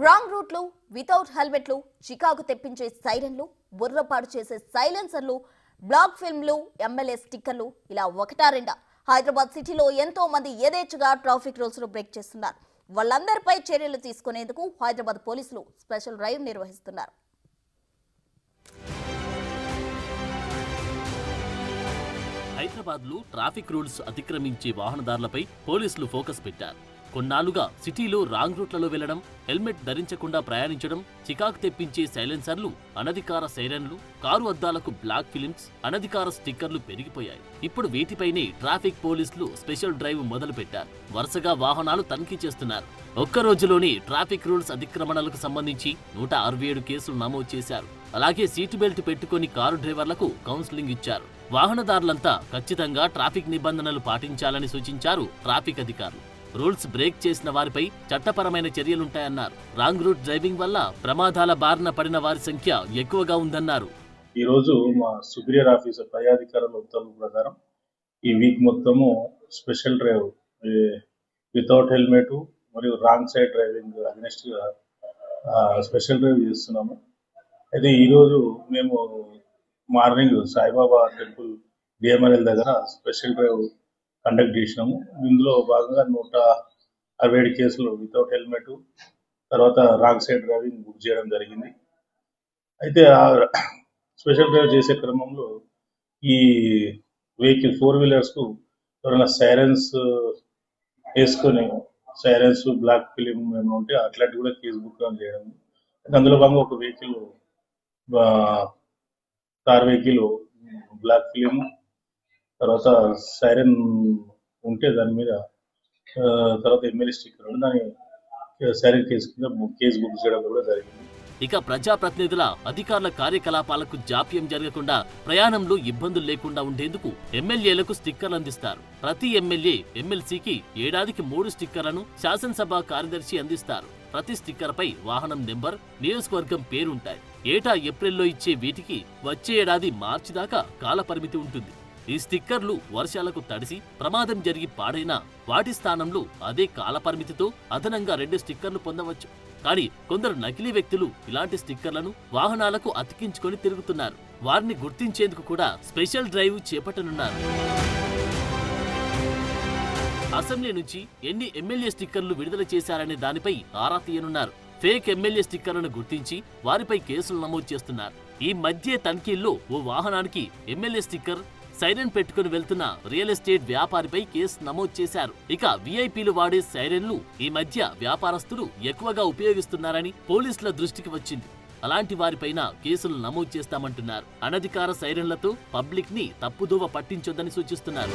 Wrong రూట్లు, without హెల్మెట్లు, చికాకు తెప్పించే సైరన్లు, బుర్రపాడు చేసే సైలెన్సర్లు, బ్లాక్ ఫిల్మ్లు, ఎమ్మెల్యే స్టిక్కర్లు ఇలా ఒకటా రెండా? హైదరాబాద్ సిటీలో ఎంతో మంది యథేచ్ఛగా ట్రాఫిక్ రూల్స్ ను బ్రేక్ చేస్తున్నారు. వాళ్ళందరిపై చర్యలు తీసుకునేందుకు హైదరాబాద్ పోలీసులు స్పెషల్ డ్రైవ్ నిర్వహిస్తున్నారు. హైదరాబాద్లో ట్రాఫిక్ రూల్స్ అతిక్రమించే వాహనదారులపై పోలీసులు ఫోకస్ పెట్టారు. కొన్నాళ్లుగా సిటీలో రాంగ్ రూట్లలో వెళ్లడం, హెల్మెట్ ధరించకుండా ప్రయాణించడం, చికాకు తెప్పించే సైలెన్సర్లు, అనధికార సైరన్లు, కారు అద్దాలకు బ్లాక్ ఫిలిమ్స్, అనధికార స్టిక్కర్లు పెరిగిపోయాయి. ఇప్పుడు వీటిపైనే ట్రాఫిక్ పోలీసులు స్పెషల్ డ్రైవ్ మొదలుపెట్టారు. వరుసగా వాహనాలు తనిఖీ చేస్తున్నారు. ఒక్క రోజులోనే ట్రాఫిక్ రూల్స్ అతిక్రమణలకు సంబంధించి 167 కేసులు నమోదు చేశారు. అలాగే సీటు బెల్ట్ పెట్టుకుని కారు డ్రైవర్లకు కౌన్సిలింగ్ ఇచ్చారు. వాహనదారులంతా ఖచ్చితంగా ట్రాఫిక్ నిబంధనలు పాటించాలని సూచించారు ట్రాఫిక్ అధికారులు. రూల్స్ బ్రేక్ చేసిన వారిపై చట్టపరమైన చర్యలుంటాయన్నారు. రాంగ్ రూట్ డ్రైవింగ్ వల్ల ప్రమాదాల బారిన పడిన వారి సంఖ్య ఎక్కువగా ఉందన్నారు. ఈ రోజు మా సుపీరియర్ ఆఫీసర్ పై అధికారుల ఉత్తర్వుల ప్రకారం ఈ వీక్ మొత్తము స్పెషల్ డ్రైవ్ వితౌట్ హెల్మెట్ మరియు రాంగ్ సైడ్ డ్రైవింగ్ అగెన్స్ట్ గా స్పెషల్ డ్రైవ్ చేస్తున్నాము. అయితే ఈరోజు మేము మార్నింగ్ సాయిబాబా టెంపుల్ డిఎంఎన్ఎల్ దగ్గర స్పెషల్ డ్రైవ్ కండక్ట్ చేసినాము. ఇందులో భాగంగా 167 కేసులు వితౌట్ హెల్మెట్, తర్వాత రాంగ్ సైడ్ డ్రైవింగ్ బుక్ చేయడం జరిగింది. అయితే ఆ స్పెషల్ డ్రైవ్ చేసే క్రమంలో ఈ వెహికల్ 4 వీలర్స్కు ఎవరైనా సైరన్స్ వేసుకొని సైరన్స్ బ్లాక్ ఫిలిం ఏమైనా ఉంటే అట్లాంటి కూడా కేసు బుక్ చేయడం. అందులో భాగంగా ఒక vehicle car vehicle black film, తర్వాత సైరన్ ఉంటే దాని మీద తర్వాత ఎమ్మెల్యే స్టిక్కర్ దాని సైరన్ కేసు కింద కేసు బుక్ చేయడం కూడా జరిగింది. ఇక ప్రజాప్రతినిధుల అధికారుల కార్యకలాపాలకు జాప్యం జరగకుండా, ప్రయాణంలో ఇబ్బందులు లేకుండా ఉండేందుకు ఎమ్మెల్యేలకు స్టిక్కర్లు అందిస్తారు. ప్రతి ఎమ్మెల్యే ఎమ్మెల్సీకి ఏడాదికి 3 స్టిక్కర్లను శాసనసభ కార్యదర్శి అందిస్తారు. ప్రతి స్టిక్కర్పై వాహనం నెంబర్, నియోజకవర్గం పేరుంటాయి. ఏటా ఏప్రిల్లో ఇచ్చే వీటికి వచ్చే ఏడాది మార్చి దాకా కాల పరిమితి ఉంటుంది. ఈ స్టిక్కర్లు వర్షాలకు తడిసి ప్రమాదం జరిగి పాడైనా వాటి స్థానంలో అదే కాల పరిమితితో అదనంగా 2 స్టిక్కర్లు పొందవచ్చు. కానీ కొందరు నకిలీ వ్యక్తులు ఇలాంటి స్టిక్కర్లను వాహనాలకు అతికించుకొని తిరుగుతున్నారు. వారిని గుర్తించేందుకు కూడా స్పెషల్ డ్రైవ్ చేపట్టనున్నారు. అసెంబ్లీ నుంచి ఎన్ని ఎమ్మెల్యే స్టిక్కర్లు విడుదల చేశారనే దానిపై ఆరా తీయనున్నారు. ఫేక్ ఎమ్మెల్యే స్టిక్కర్లను గుర్తించి వారిపై కేసులు నమోదు చేస్తున్నారు. ఈ మధ్య తనిఖీల్లో ఓ వాహనానికి ఎమ్మెల్యే స్టిక్కర్, సైరన్ పెట్టుకుని వెళ్తున్న రియల్ ఎస్టేట్ వ్యాపారిపై కేసు నమోదు చేశారు. ఇక వీఐపీలు వాడే సైరన్లు ఈ మధ్య వ్యాపారస్తులు ఎక్కువగా ఉపయోగిస్తున్నారని పోలీసుల దృష్టికి వచ్చింది. అలాంటి వారిపైన కేసులు నమోదు చేస్తామంటున్నారు. అనధికార సైరన్లతో పబ్లిక్ ని తప్పుదోవ పట్టించొద్దని సూచిస్తున్నారు.